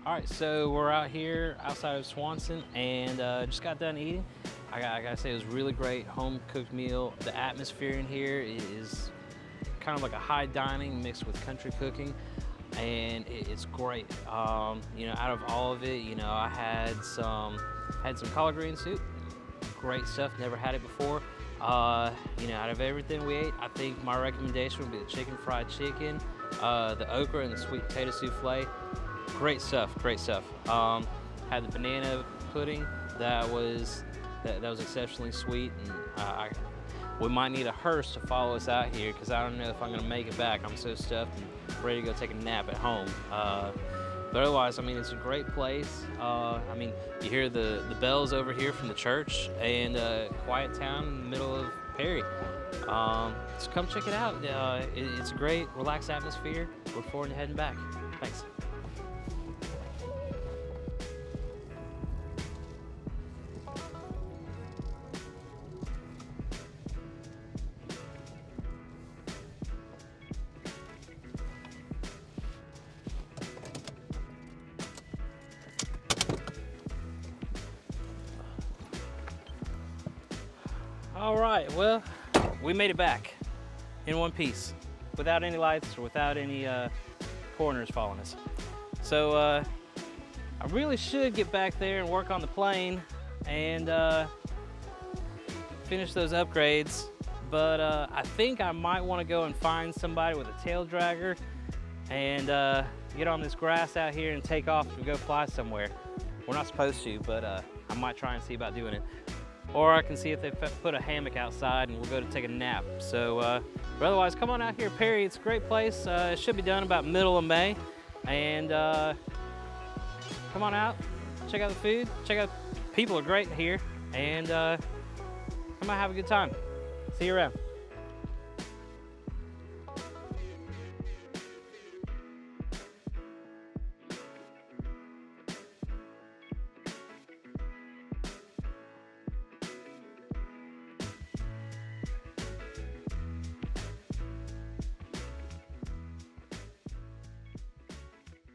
All right, so we're out here outside of Swanson and just got done eating. I gotta say it was really great home cooked meal. The atmosphere in here is kind of like a high dining mixed with country cooking, and it's great. You know, out of all of it, you know, I had some collard green soup. Great stuff. Never had it before. You know, out of everything we ate, I think my recommendation would be the chicken fried chicken, the okra, and the sweet potato souffle. Great stuff, great stuff. Had the banana pudding that was exceptionally sweet, and we might need a hearse to follow us out here because I don't know if I'm gonna make it back. I'm so stuffed and ready to go take a nap at home. But otherwise, I mean, it's a great place. I mean, you hear the bells over here from the church, and quiet town in the middle of Perry. So come check it out. It's a great, relaxed atmosphere. Look forward to heading back. Thanks. All right, well, we made it back in one piece without any lights or without any corners following us. So I really should get back there and work on the plane and finish those upgrades, but I think I might want to go and find somebody with a tail dragger and get on this grass out here and take off and go fly somewhere. We're not supposed to, but I might try and see about doing it. Or I can see if they put a hammock outside and we'll go to take a nap. So, but otherwise, come on out here, Perry. It's a great place. It should be done about middle of May. And come on out, check out the food, check out, people are great here. And come out, have a good time. See you around.